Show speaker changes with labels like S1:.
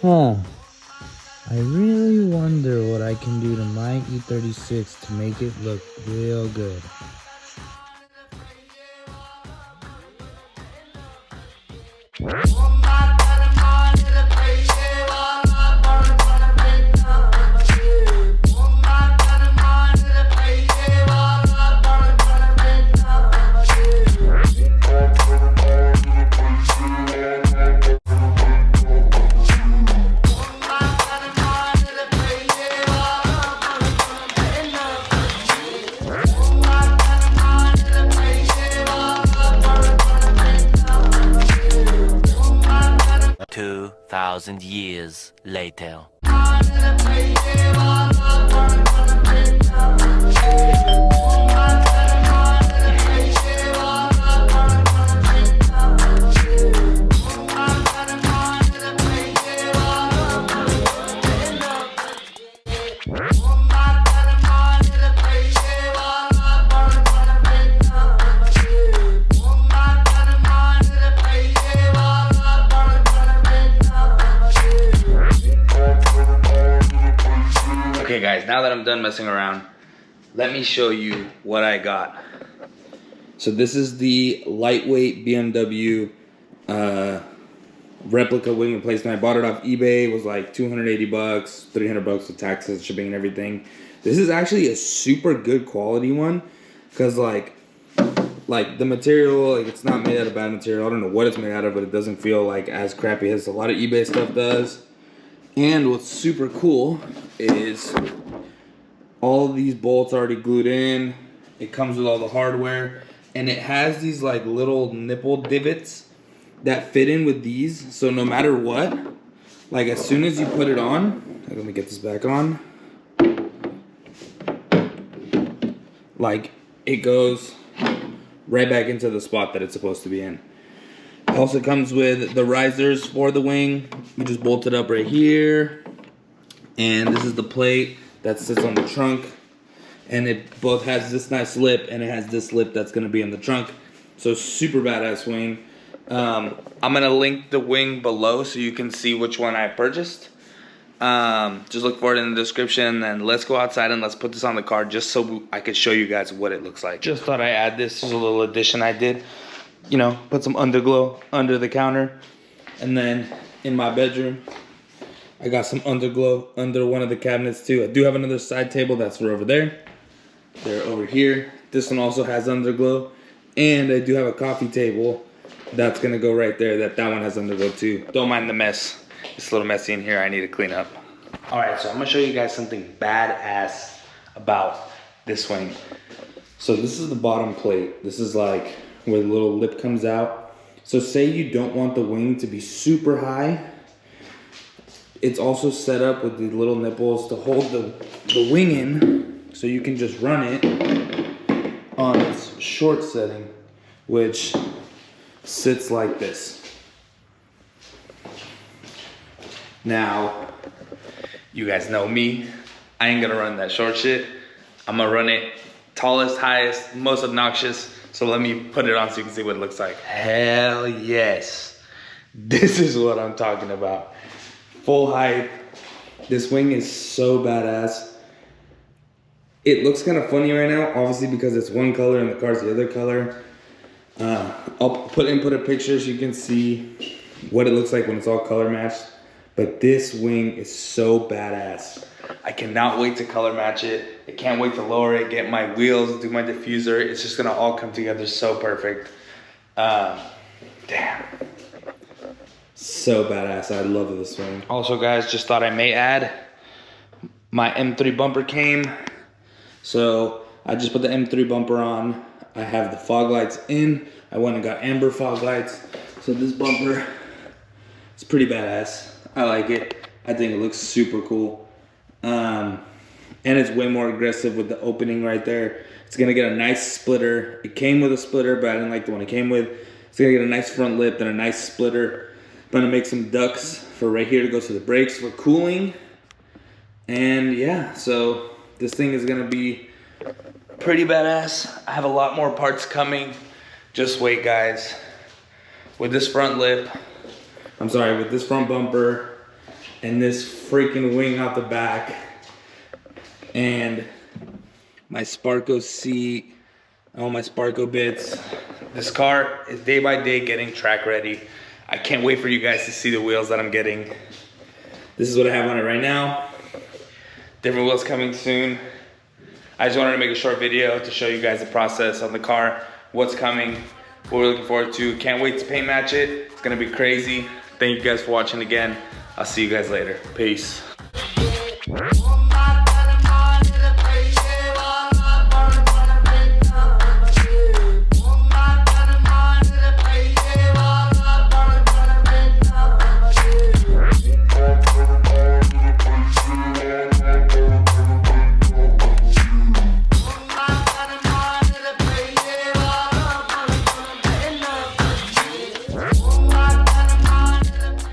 S1: Huh. I really wonder what I can do to my E36 to make it look real good.
S2: Thousand years later.
S1: Okay guys, now that I'm done messing around, let me show you what I got. So this is the lightweight BMW replica wing replacement. I bought it off eBay. It was like 280 bucks, 300 bucks with taxes, shipping and everything. This is actually a super good quality one because like the material, like it's not made out of bad material. I don't know what it's made out of, but it doesn't feel like as crappy as a lot of eBay stuff does. And what's super cool is all of these bolts already glued in. It comes with all the hardware, and it has these like little nipple divots that fit in with these. So no matter what, like as soon as you put it on, let me get this back on. Like it goes right back into the spot that it's supposed to be in. It also comes with the risers for the wing. You just bolt it up right here. And this is the plate that sits on the trunk. And it both has this nice lip and it has this lip that's gonna be in the trunk. So super badass wing. I'm gonna link the wing below so you can see which one I purchased. Just look for it in the description, and let's go outside and let's put this on the car just so I could show you guys what it looks like. Just thought I'd add this as a little addition I did. You know, put some underglow under the counter. And then in my bedroom, I got some underglow under one of the cabinets too. I do have another side table that's for over there. They're over here. This one also has underglow. And I do have a coffee table that's gonna go right there. That one has underglow too. Don't mind the mess. It's a little messy in here. I need to clean up. All right, so I'm gonna show you guys something badass about this wing. So this is the bottom plate. This is like where the little lip comes out. So say you don't want the wing to be super high. It's also set up with the little nipples to hold the wing in, so you can just run it on its short setting, which sits like this. Now, you guys know me. I ain't gonna run that short shit. I'm gonna run it tallest, highest, most obnoxious. So let me put it on so you can see what it looks like. Hell yes. This is what I'm talking about. Full height. This wing is so badass. It looks kind of funny right now, obviously because it's one color and the car's the other color. I'll put a picture so you can see what it looks like when it's all color matched. But this wing is so badass. I cannot wait to color match it. I can't wait to lower it, get my wheels, do my diffuser. It's just gonna all come together so perfect. Damn. So badass, I love this wing. Also guys, just thought I may add, my M3 bumper came. So I just put the M3 bumper on. I have the fog lights in. I went and got amber fog lights. So this bumper is pretty badass. I like it. I think it looks super cool. And it's way more aggressive with the opening right there. It's gonna get a nice splitter. It came with a splitter, but I didn't like the one it came with. It's gonna get a nice front lip and a nice splitter. I'm gonna make some ducts for right here to go to the brakes for cooling. And yeah, so this thing is gonna be pretty badass. I have a lot more parts coming. Just wait guys. With this front lip, with this front bumper and this freaking wing out the back, and my Sparco seat, all my Sparco bits. This car is day by day getting track ready. I can't wait for you guys to see the wheels that I'm getting. This is what I have on it right now. Different wheels coming soon. I just wanted to make a short video to show you guys the process on the car, what's coming, what we're looking forward to. Can't wait to paint match it. It's gonna be crazy. Thank you guys for watching again. I'll see you guys later. Peace.